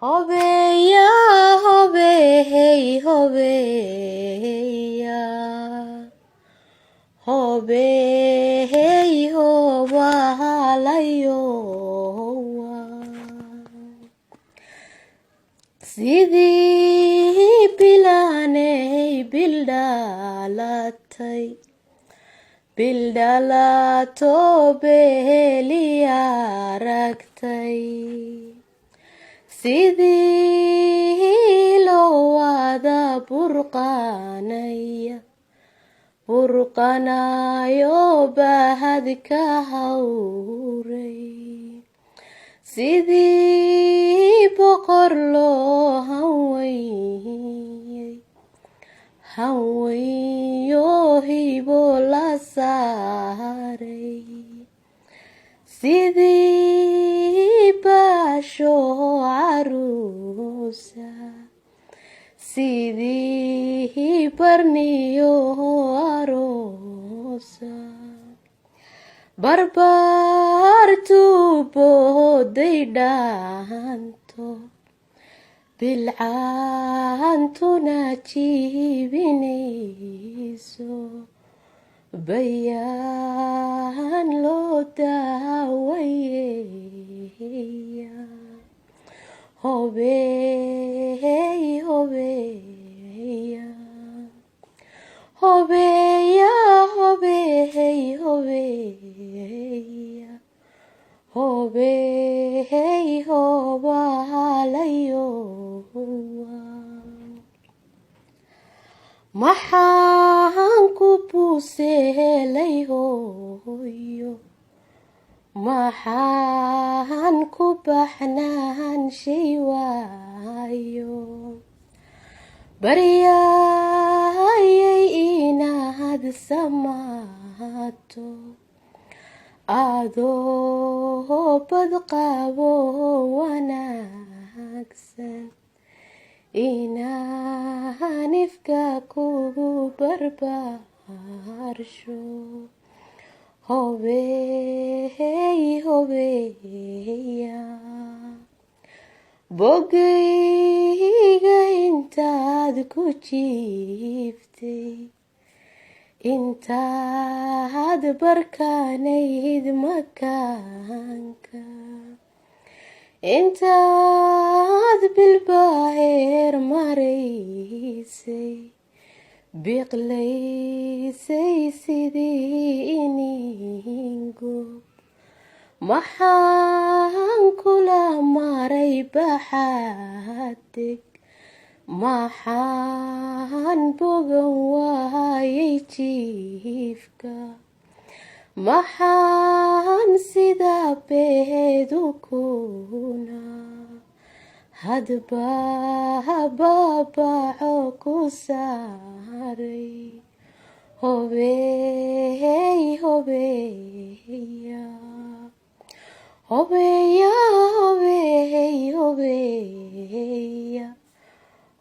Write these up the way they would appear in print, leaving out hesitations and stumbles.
Hobeya, hobe, hey, hobeya. Hobe, hey, hoba, halayo. Sidii bilaanay bildhalato beeliya aragtay sidii loo wada burqanayo bahad ka hawray sidii boqor loo hanweyo hibo la saaray sidii baasho caruusa sidii barniyo aroosa barbaartu booday dhaanto bilcaantuna jiibinayso bayaan loo daawayeya hobeey hobeya hobeya hobeey hobeya hobeey hobalayo maxaan ku buuseelay hooyo maxaan ku baxnaanshay waayo baryayay inaad samaato adoo badqabo wanaagsan inaan ifka kugu barbaarsho hobeey hobeya bogayga intaad ku jiiftay intaad barkanayd makaanka intaad bilbaaheer maraysay biqlaysay sidii iniingo maxaan kula maray baxaadeg maxaan bogan waayay jiifka maxaan sidaa beedu kuna hadba baabaco ku saaray hobeey hobeya hobeya hobeey hobeya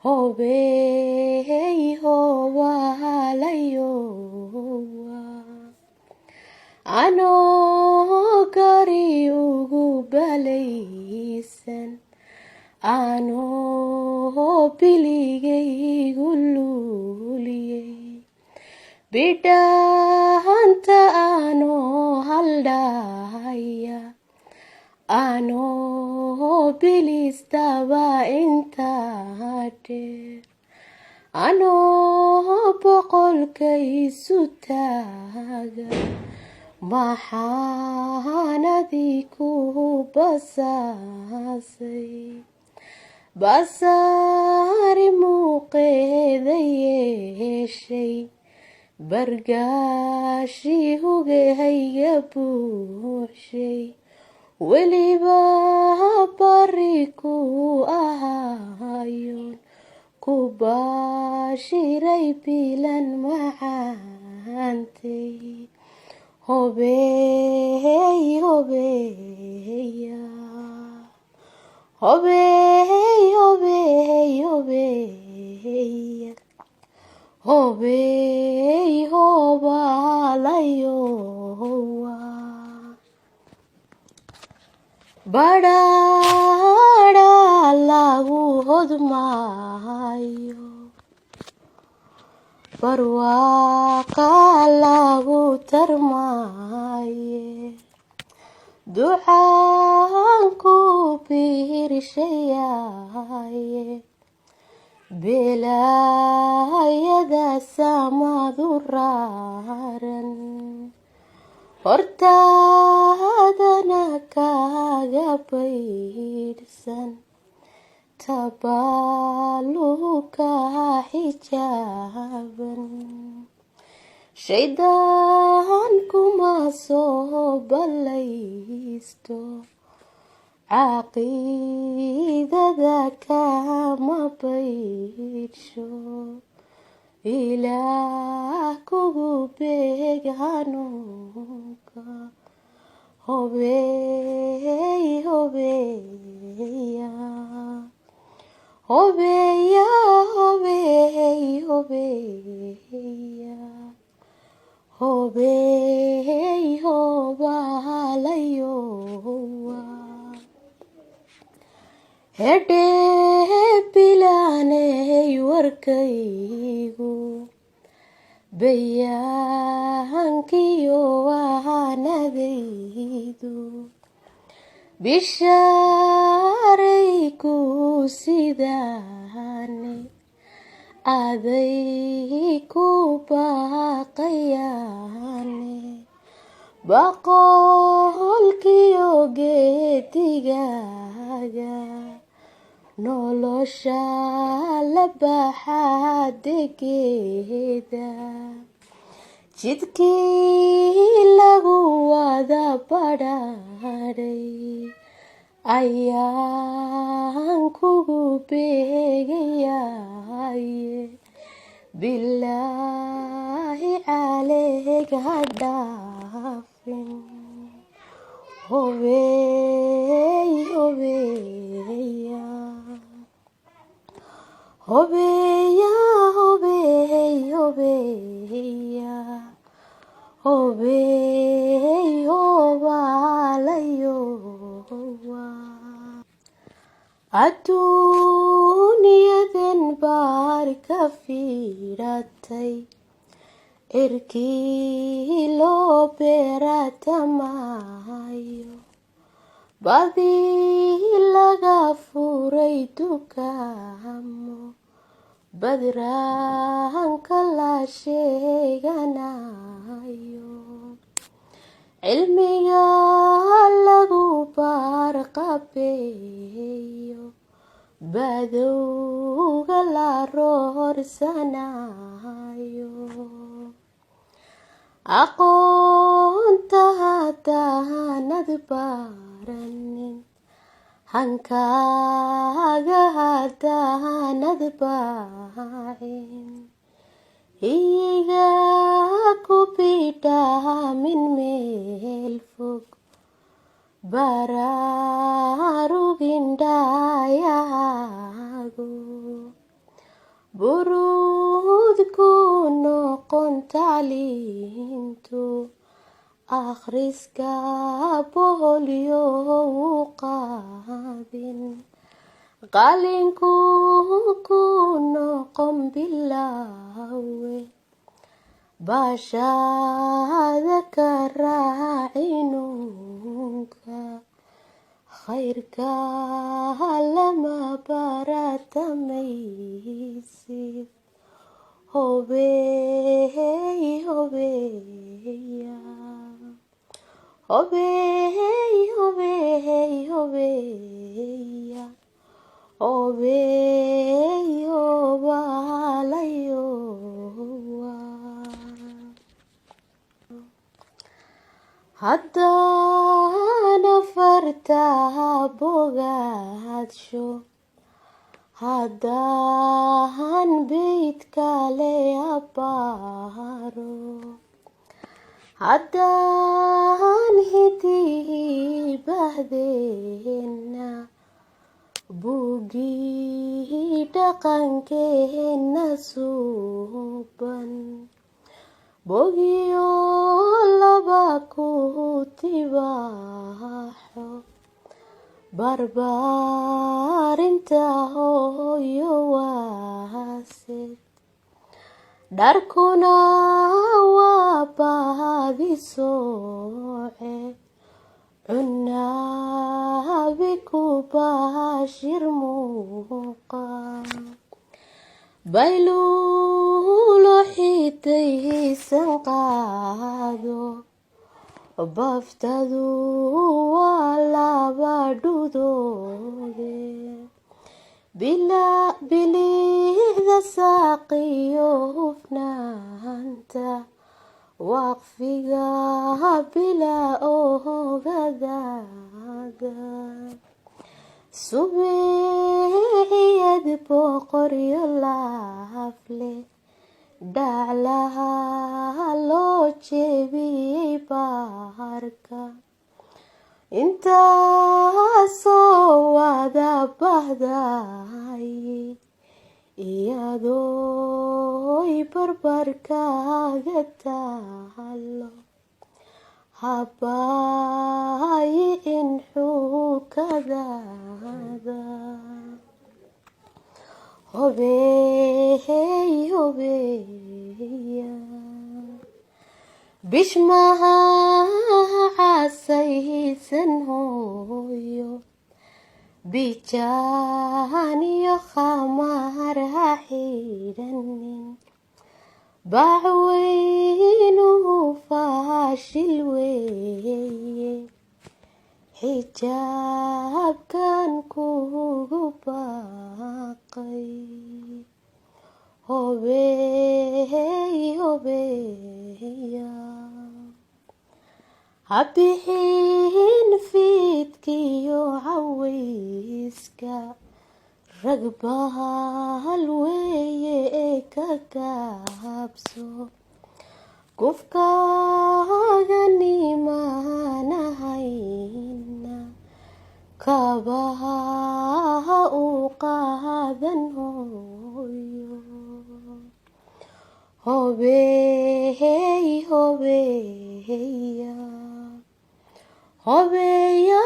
hobeey hobalayo anoo gari ugu balaysan anoo biligaygu luuliyey bidhaanta anoo haldhaya anoo bilistaba intaa dheer anoo boqolkaysu taaga maxaanadii ku basaasay basaari muuqeeda yeeshay bargaashi hugahayga buuxshay weliba bari ku ahayoon ku baashiray bilan macaantay hobeey hobeya hobeey hobeey hobeya hobeey hobalayo badhaadha hodmaayo barwaaqa lagu tarmaaye ducaan ku biirshayaaye beelaayada samadu raaran hortaadana kaga baydhsan tabaaluka xijaaban shaydaan kuma soo ballaysto caqiidada kama baydhsho ilaah kugu beeg hanuunka hobeey hobeeya hobeeya hobeey hobeeya hobeey hobaalayowa hedhee bilaaney warkaygu bayaankiyo waanadaydu bishaaray ku sidaane aday ku baaqayaane boqolkiyo geedigaaga nolosha la baxadegeeda jidkii lagu wada badhaadhay ayaan kugu beegayaye bilaahi caleeg hadhaafin hobeey hobeeya hobeeya hobeey hobeeya hobeey hobaalayowa adduuniyadan baar ka fiiratay erkii loo beeratamaayo badii laga furay dukaamo badraanka la sheeganayo cilmiga lagu baarqabeeyo badowga la roorsanayo aqoonta hadaanad baranin hankaaga hadaanad baacin iga ku bidhaamin meel fog baraarugindhayaagu buruud ku noqon tacliintu akhriska boholyo u qaadin qalinku ku noqon bilaawe baashaada ka raacinunka khayrka lama baratamaysid hobeey hobeeya hobeey hobeey hobeeya hobeey hobaalayowa haddana fartaa bogaadsho haddaan beyd kale abaaro haddaan hidii bahdeena buugii dhaqankeena suuban bogiyo laba ku tibaaxo barbaarinta hooyo waasid dharkuna waa baadi sooce cunaabi ku baashir muuqa bayluulo xitaysan qaado baftadu waa laba dhudoode bilihda saaqiyo hufnaanta waqfiga bila ogadaada subeeciyad boqoryo laafle dhaclaha loo jeebiyey baarka intaasoo wada bahdaye iyadooy barbarkaaga taalo habaayicin xukadaada hobeey hobeeya bishmaha casaysan hooyo bijaan iyo khamar ha xidhanin bacweynuhu faashil weeye xijaabkan kugu baaqay hobeey hobeeya habixin fiidkiyo caweyska rag bahal weeye ee ka gaabso gufkaaga nimanahayna kabaha u qaadan hooyo hobeey hobeeya hobeeya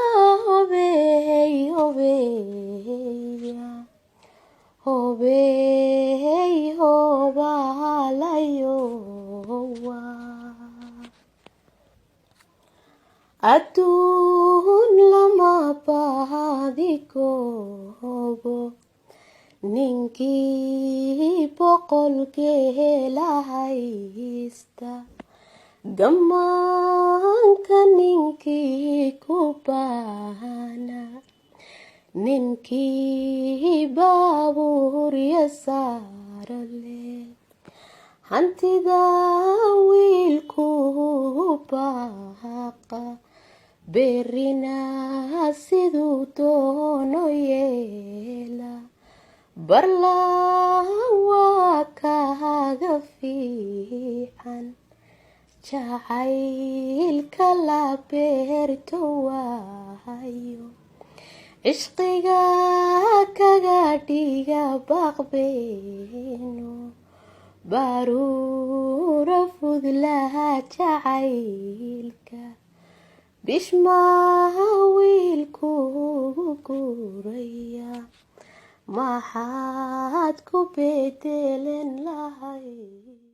hobeey hobeeya hobeey hobalayowa adduun lama baadi koobo ninkii boqol geela haysta gamaanka ninkii ku baana ninkii baabuurya saarale hantida wiilku baaqa berina siduu doono yeela barlaan waa kaaga fiican jacaylka la beerto waayo cishqiga kaga dhiga baqbeeno baruura fudlaha jacaylka bishmaha wiilkugu guraya maxaad ku bedelen lahayd